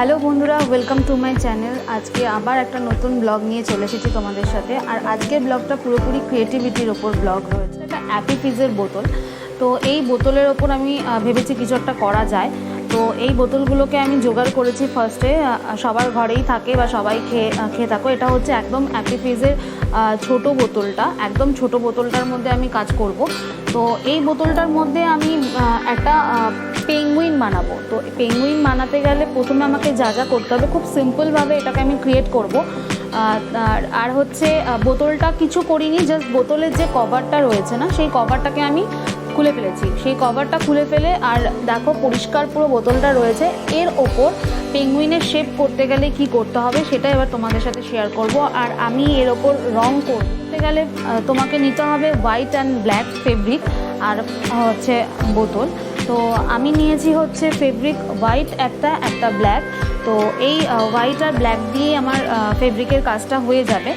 Hello বন্ধুরা, welcome to my channel. আজকে আবার একটা নতুন ব্লগ নিয়ে চলে এসেছি তোমাদের সাথে। আর আজকের ব্লগটা পুরোপুরি ক্রিয়েটিভিটির ওপর ব্লগ রয়েছে। একটা অ্যাপি ফিজের বোতল, তো এই বোতলের ওপর আমি ভেবেছি কিছু একটা করা যায়। তো এই বোতলগুলোকে আমি জোগাড় করেছি ফার্স্টে, সবার ঘরেই থাকে বা সবাই খেয়ে থাকো। এটা হচ্ছে একদম অ্যাপি ফিজের ছোট বোতলটা, একদম ছোট বোতলটার মধ্যে আমি কাজ করব। তো এই বোতলটার মধ্যে আমি একটা পেঙ্গুইন বানাবো। তো পেঙ্গুইন বানাতে গেলে প্রথমে আমাকে যা যা করতে হবে, খুব সিম্পলভাবে এটাকে আমি ক্রিয়েট করব। আর হচ্ছে বোতলটা কিছু করিনি, জাস্ট বোতলের যে কভারটা রয়েছে না, সেই কভারটাকে আমি খুলে ফেলেছি। সেই কভারটা খুলে ফেলে আর দেখো পরিষ্কার পুরো বোতলটা রয়েছে। এর ওপর পেঙ্গুইনের শেপ করতে গেলে কি করতে হবে সেটা এবার তোমাদের সাথে শেয়ার করব। আর আমি এর ওপর রং করতে গেলে তোমাকে নিতে হবে হোয়াইট অ্যান্ড ব্ল্যাক ফেব্রিক আর হচ্ছে বোতল। তো আমি নিয়েছি হচ্ছে ফেব্রিক হোয়াইট একটা ব্ল্যাক। তো এই হোয়াইট আর ব্ল্যাক দিয়ে আমার ফেব্রিকের কাজটা হয়ে যাবে।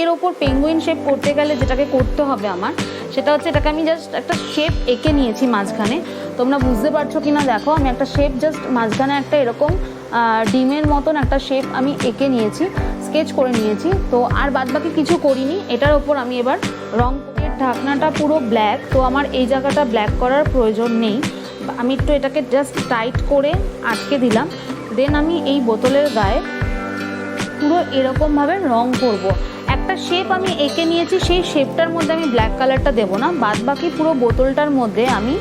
এর ওপর পেঙ্গুইন শেপ করতে গেলে যেটাকে করতে হবে আমার, সেটা হচ্ছে এটাকে আমি জাস্ট একটা শেপ এঁকে নিয়েছি মাঝখানে। তোমরা বুঝতে পারছো কি না দেখো, আমি একটা শেপ জাস্ট মাঝখানে একটা এরকম ডিমের মতন একটা শেপ আমি এঁকে নিয়েছি, স্কেচ করে নিয়েছি। তো আর বাদবাকি কিছু করিনি। এটার ওপর আমি এবার রং করে, ঢাকনাটা পুরো ব্ল্যাক, তো আমার এই জায়গাটা ব্ল্যাক করার প্রয়োজন নেই। আমি একটু এটাকে জাস্ট টাইট করে আটকে দিলাম। দেন আমি এই বোতলের গায়ে পুরো এরকমভাবে রং করব। একটা শেপ আমি এঁকে নিয়েছি, সেই শেপটার মধ্যে আমি ব্ল্যাক কালারটা দেবো না, বাদ বাকি পুরো বোতলটার মধ্যে আমি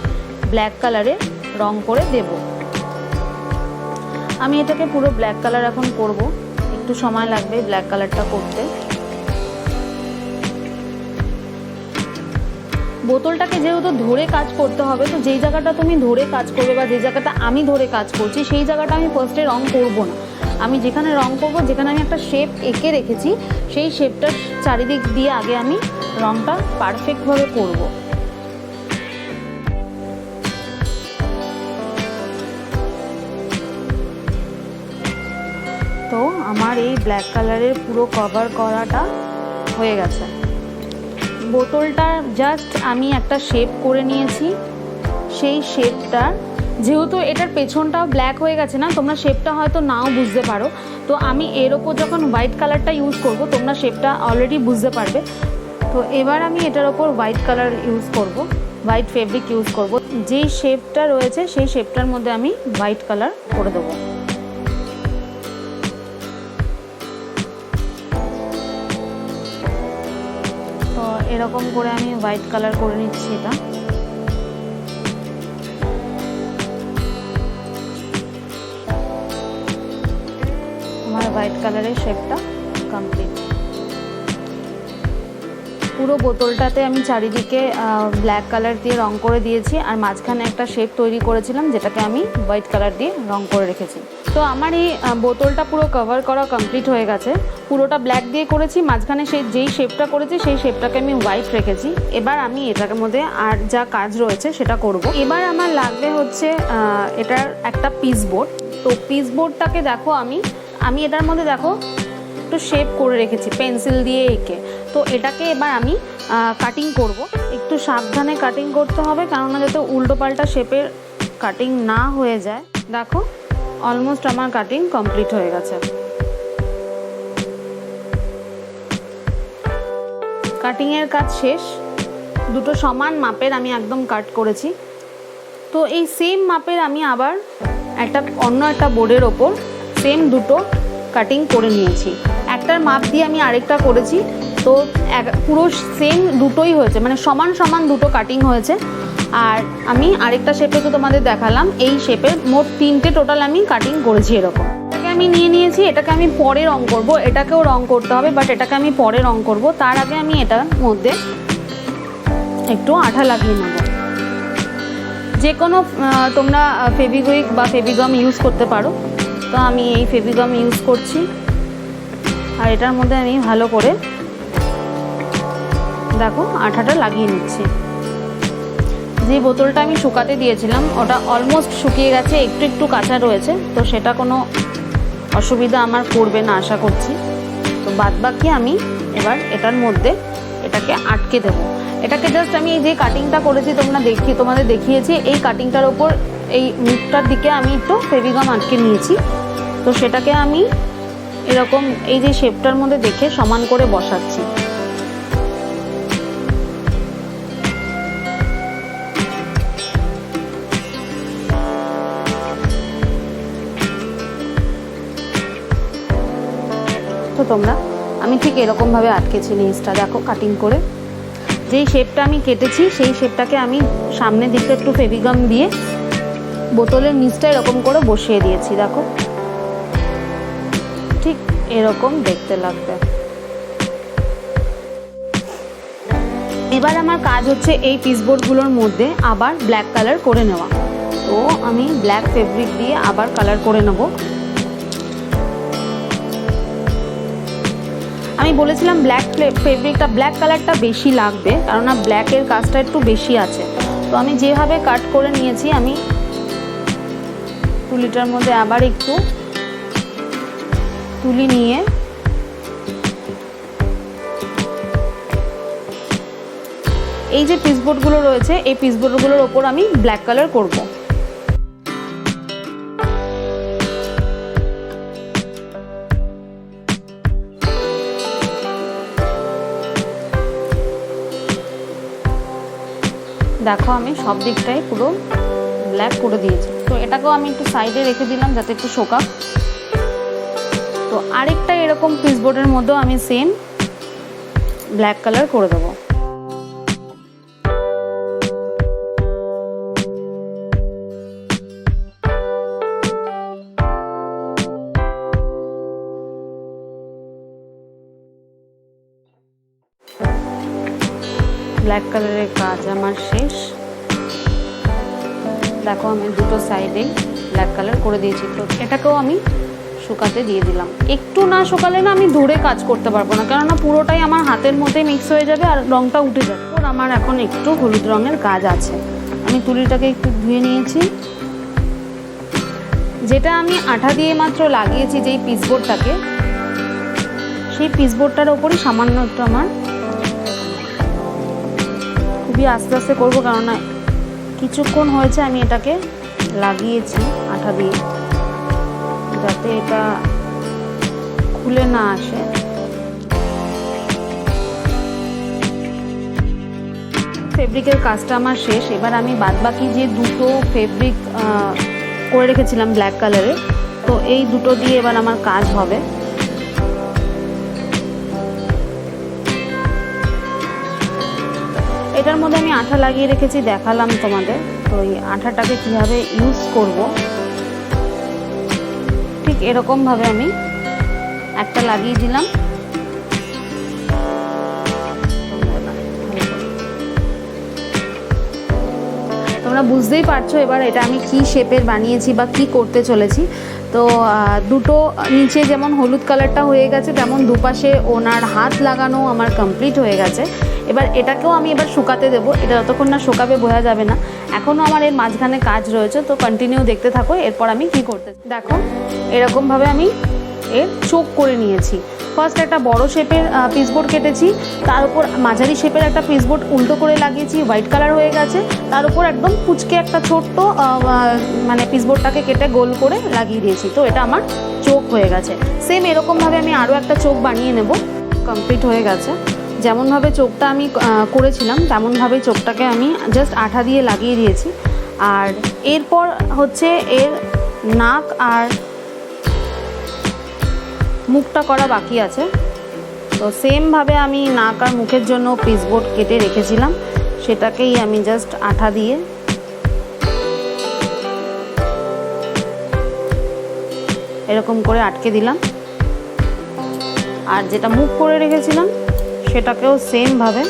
ব্ল্যাক কালারে রং করে দেব। আমি এটাকে পুরো ব্ল্যাক কালার এখন করব, একটু সময় লাগবে ব্ল্যাক কালারটা করতে। বোতলটাকে যেহেতু ধরে কাজ করতে হবে, তো যেই জায়গাটা তুমি ধরে কাজ করবে বা যে জায়গাটা আমি ধরে কাজ করছি, সেই জায়গাটা আমি ফার্স্টে রং করব না। আমি যেখানে রং করব, যেখানে আমি একটা শেপ এঁকে রেখেছি, সেই শেপটার চারিদিক দিয়ে আগে আমি রংটা পারফেক্টভাবে করব। তো আমার এই ব্ল্যাক কালারের পুরো কভার করাটা হয়ে গেছে। বোতলটা জাস্ট আমি একটা শেপ করে নিয়েছি। সেই শেপটা যেহেতু এটার পেছনটাও ব্ল্যাক হয়ে গেছে না, তোমরা শেপটা হয়তো নাও বুঝতে পারো। তো আমি এর ওপর যখন হোয়াইট কালারটা ইউজ করব, তোমরা শেপটা অলরেডি বুঝতে পারবে। তো এবার আমি এটার ওপর হোয়াইট কালার ইউজ করব, হোয়াইট ফেব্রিক ইউজ করব। যেই শেপটা রয়েছে সেই শেপটার মধ্যে আমি হোয়াইট কালার করে দেবো। তো এরকম করে আমি হোয়াইট কালার করে নিচ্ছি। এটা আমার হোয়াইট কালারের শেপটা কমপ্লিট। পুরো বোতলটাতে আমি চারিদিকে ব্ল্যাক কালার দিয়ে রং করে দিয়েছি, আর মাঝখানে একটা শেপ তৈরি করেছিলাম যেটাকে আমি হোয়াইট কালার দিয়ে রং করে রেখেছি। তো আমার এই বোতলটা পুরো কভার করা কমপ্লিট হয়ে গেছে। পুরোটা ব্ল্যাক দিয়ে করেছি, মাঝখানে যেই শেপটা করেছি সেই শেপটাকে আমি হোয়াইট রেখেছি। এবার আমি এটার মধ্যে আর যা কাজ রয়েছে সেটা করব। এবার আমার লাগবে হচ্ছে এটার একটা পিস বোর্ড। তো পিস বোর্ডটাকে দেখো, আমি এটার মধ্যে দেখো একটু শেপ করে রেখেছি পেন্সিল দিয়ে এঁকে। তো এটাকে এবার আমি কাটিং করব। একটু সাবধানে কাটিং করতে হবে, কেননা যাতে উল্টো পাল্টা শেপের কাটিং না হয়ে যায়। দেখো অলমোস্ট আমার কাটিং কমপ্লিট হয়ে গেছে। কাটিংয়ের কাজ শেষ। দুটো সমান মাপের আমি একদম কাট করেছি। তো এই সেম মাপের আমি আবার অন্য একটা বোর্ডের ওপর সেম দুটো কাটিং করে নিয়েছি। একটার মাপ দিয়ে আমি আরেকটা করেছি। তো পুরো সেম দুটোই হয়েছে, মানে সমান সমান দুটো কাটিং হয়েছে। আর আমি আরেকটা শেপে তো তোমাদের দেখালাম, এই শেপের মোট 3টে টোটাল আমি কাটিং করেছি। এরকম এটাকে আমি নিয়ে নিয়েছি। এটাকে আমি পরে রং করব, এটাকেও রং করতে হবে, বাট এটাকে আমি পরে রং করব। তার আগে আমি এটার মধ্যে একটু আঠা লাগিয়ে নেব। যে কোনো তোমরা ফেভিকুইক বা ফেভিগাম ইউজ করতে পারো। তো আমি এই ফেভিগাম ইউজ করছি, আর এটার মধ্যে আমি ভালো করে দেখো আঠাটা লাগিয়ে নিচ্ছি। যে বোতলটা আমি শুকাতে দিয়েছিলাম ওটা অলমোস্ট শুকিয়ে গেছে, একটু একটু কাঁচা রয়েছে, তো সেটা কোনো অসুবিধা আমার করবে না আশা করছি। তো বাদবাকি আমি এবার এটার মধ্যে এটাকে আটকে দেবো। এটাকে জাস্ট আমি এই যে কাটিংটা করেছি তোমাদের দেখিয়েছি, এই কাটিংটার ওপর এই মুখটার দিকে আমি একটু ফেভিগাম আটকে নিয়েছি। তো সেটাকে আমি এরকম এই যে শেপটার মধ্যে দেখে সমান করে বসাচ্ছি। তো তোমরা আমি ঠিক এরকমভাবে আটকেছি নিচটা, দেখো কাটিং করে যেই শেপটা আমি কেটেছি সেই শেপটাকে আমি সামনের দিকটা একটু ফেভিগাম দিয়ে বোতলের নিচটা এরকম করে বসিয়ে দিয়েছি। দেখো ঠিক এরকম দেখতে লাগবে। এবার আমার কাজ হচ্ছে এই পিসবোর্ডগুলোর মধ্যে আবার ব্ল্যাক কালার করে নেওয়া। তো আমি ব্ল্যাক ফেব্রিক দিয়ে আবার কালার করে নেব। আমি বলেছিলাম ব্ল্যাক ফেব্রিকটা, ব্ল্যাক কালারটা বেশি লাগবে, কেননা ব্ল্যাকের কাজটা একটু বেশি আছে। তো আমি যেভাবে কাট করে নিয়েছি, আমি তুলিটার মধ্যে আবার একটু তুলি নিয়ে এই যে পিসবোর্ডগুলো রয়েছে এই পিসবোর্ডগুলোর ওপর আমি ব্ল্যাক কালার করব। দেখো আমি সব দিকটাই পুরো ব্ল্যাক করে দিয়েছি। তো এটাকেও আমি একটু সাইডে রেখে দিলাম যাতে একটু শোকাক। তো আরেকটা এরকম পিসবোর্ডের মধ্যেও আমি সেম ব্ল্যাক কালার করে দেবো। ব্ল্যাক কালারের কাজ আমার শেষ। দেখো আমি দুটো সাইডেই ব্ল্যাক কালার করে দিয়েছি। তো এটাকেও আমি শুকাতে দিয়ে দিলাম। একটু না শুকালে না আমি ধরে কাজ করতে পারবো না, কেননা পুরোটাই আমার হাতের মধ্যে মিক্স হয়ে যাবে আর রঙটা উঠে যাবে। ওর আমার এখন একটু হলুদ রঙের কাজ আছে। আমি তুলিটাকে একটু ধুয়ে নিয়েছি। যেটা আমি আঠা দিয়ে মাত্র লাগিয়েছি যেই পিসবোর্ডটাকে, সেই পিসবোর্ডটার ওপরই সামান্য একটু আমার, খুবই আস্তে আস্তে করবো কেননা কিছুক্ষণ হয়েছে আমি এটাকে লাগিয়েছি আঠা দিয়ে, যাতে এটা খুলে না আসে। ফেব্রিকের কাজটা আমার শেষ। এবার আমি বাদবাকি যে দুটো ফেব্রিক করে রেখেছিলাম ব্ল্যাক কালারের, তো এই দুটো দিয়ে এবার আমার কাজ হবে। এটার মধ্যে আমি আঠা লাগিয়ে রেখেছি, দেখালাম তোমাদের। তো এই আঠাটাকে কীভাবে ইউজ করব, ঠিক এরকমভাবে আমি একটা লাগিয়ে দিলাম। তোমরা বুঝতেই পারছো এবার এটা আমি কি শেপের বানিয়েছি বা কি করতে চলেছি। তো দুটো নিচে যেমন হলুদ কালারটা হয়ে গেছে, তেমন দুপাশে ওনার হাত লাগানো আমার কমপ্লিট হয়ে গেছে। এবার এটাকেও আমি এবার শুকাতে দেবো। এটা যতক্ষণ না শুকাবে বোঝা যাবে না। এখনও আমার এর মাঝখানে কাজ রয়েছে, তো কন্টিনিউ দেখতে থাকো। এরপর আমি কি করতে, দেখো এরকমভাবে আমি এর চোখ করে নিয়েছি। ফার্স্ট একটা বড় শেপের পিসবোর্ড কেটেছি, তার উপর মাঝারি শেপের একটা পিসবোর্ড উল্টো করে লাগিয়েছি, হোয়াইট কালার হয়ে গেছে। তার উপর একদম কুচকে একটা ছোট্ট মানে পিসবোর্ডটাকে কেটে গোল করে লাগিয়ে দিয়েছি। তো এটা আমার চোখ হয়ে গেছে। সেম এরকমভাবে আমি আরও একটা চোখ বানিয়ে নেব। কমপ্লিট হয়ে গেছে। যেমনভাবে চোখটা আমি করেছিলাম তেমনভাবেই চোখটাকে আমি জাস্ট আঠা দিয়ে লাগিয়ে দিয়েছি। আর এরপর হচ্ছে এর নাক আর মুখটা করা বাকি আছে। তো সেমভাবে আমি নাক আর মুখের জন্য পিসবোর্ড কেটে রেখেছিলাম, সেটাকেই আমি জাস্ট আঠা দিয়ে এরকম করে আটকে দিলাম। আর যেটা মুখ করে রেখেছিলাম সেটাকেও সেমভাবে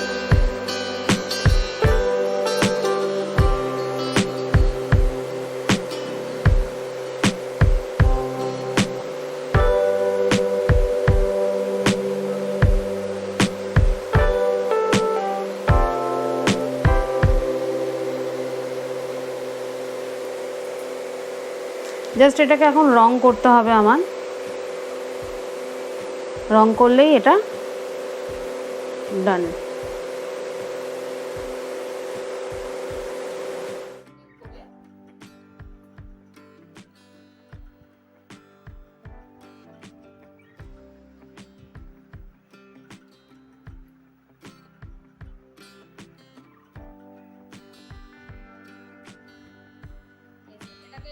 জাস্ট এটাকে এখন রং করতে হবে আমার, রং করলেই এটা ডান।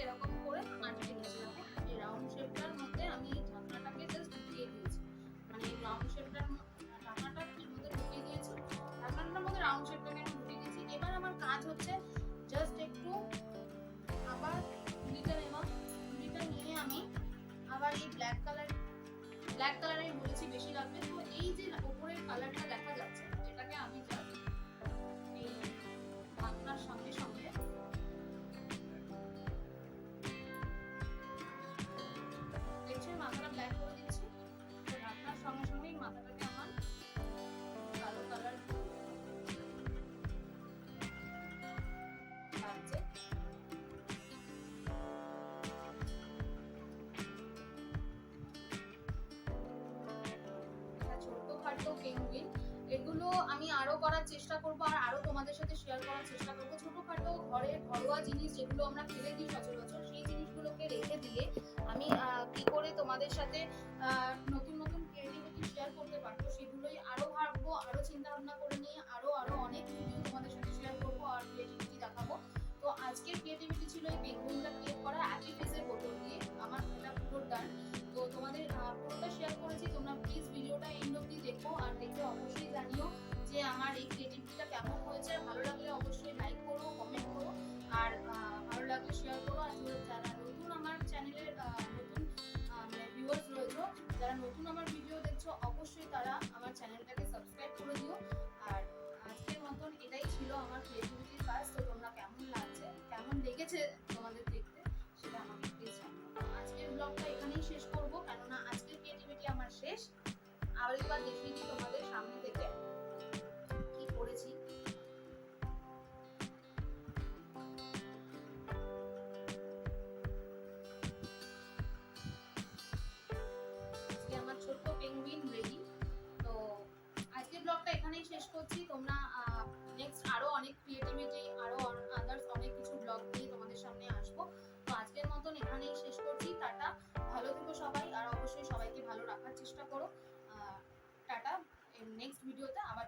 এরকম করে আটকে দিয়েছিলাম, এই রাউন্ড শেপটার মধ্যে আমি ঢাকনাটাকে জাস্ট ঢুকিয়ে দিয়েছি, মানে এই রাউন্ড শেপটার ঢাকনাটা এর মধ্যে ঢুকিয়ে দিয়েছি, ঢাকনাটার মধ্যে রাউন্ড শেপটাকে আমি ঢুকিয়ে দিয়েছি। এবার আমার কাজ হচ্ছে জাস্ট একটু আবার তুলিটা নেওয়া, তুলিটা নিয়ে আমি আবার এই ব্ল্যাক কালারের বলেছি বেশি লাগবে, তো এই যে উপরের কালারটা দেখা যাচ্ছে এটাকে আমি জাস্ট এই ঢাকনার সঙ্গে সঙ্গে মাথাটা ব্ল্যাক করে দিচ্ছি, ঢাকনার সঙ্গে সঙ্গেই মাথাটাকে আমার কালো কালার লাগছে। ছোটখাটো পেঙ্গুইন, এগুলো আমি আরো করার চেষ্টা করব আর আরো তোমাদের সাথে শেয়ার করার চেষ্টা করব। ছোটখাটো ঘরের ঘরোয়া জিনিস যেগুলো আমরা ফেলে দিই সচরাচর, সেই জিনিসগুলোকে রেখে দিয়ে আমি কি করে তোমাদের সাথে নতুন নতুন ক্রিয়েটিভিটি শেয়ার করতে পারবো সেগুলোই আরো ভাববো, আরো চিন্তা ভাবনা করে নিয়ে আরো অনেক ভিডিও তোমাদের সাথে শেয়ার করবো আর ক্রিয়েটিভিটি দেখাবো। তো আজকের ক্রিয়েটিভিটি ছিল এই পেঙ্গুইনটা ক্রিয়েট করা অ্যাপি ফিজের বোতল দিয়ে, আমার এটা পুরো ডান। তো তোমাদের পুরোটা শেয়ার করেছি, তোমরা প্লিজ ভিডিওটা এন্ড অবধি দেখো আর দেখে অবশ্যই জানিও যে আমার এই ক্রিয়েটিভিটিটা কেমন হয়েছে। ভালো লাগলে অবশ্যই লাইক করো, কমেন্ট করো আর ভালো লাগলে শেয়ার করো। আর যারা নতুন আমার চ্যানেলের নতুন মানে ভিউয়ার্স রয়েছে, যারা নতুন আমার ভিডিও দেখছো অবশ্যই তারা আমার চ্যানেলটাকে সাবস্ক্রাইব করে দিও। আর আজকের মতন এটাই ছিল আমার ক্রিয়েটিভিটির কাজ। তো তোমরা কেমন লাগছে, কেমন লেগেছে তোমাদের দেখতে সেটা আমাকে প্লিজ জানাও। আজকের ব্লগটা এখানেই শেষ করব, কেননা আজকের ক্রিয়েটিভিটি আমার শেষ। আরেকবার দেখিয়ে দিই তোমাদের সামনে থেকে কি করেছি। আজকে আমার ছোট্ট পেঙ্গুইন রেডি। তো আজকের ব্লগটা এখানেই শেষ করছি। তোমরা নেক্সট আরো অনেক ক্রিয়েটিভিটি আরো আদার্স অনেক কিছু ব্লগ নিয়ে তোমাদের সামনে আসবো। তো আজকের মতন এখানেই শেষ করছি। টাটা, ভালো থেকো সবাই আর অবশ্যই সবাইকে ভালো রাখার চেষ্টা করো। টাটা, নেক্সট ভিডিওতে আবার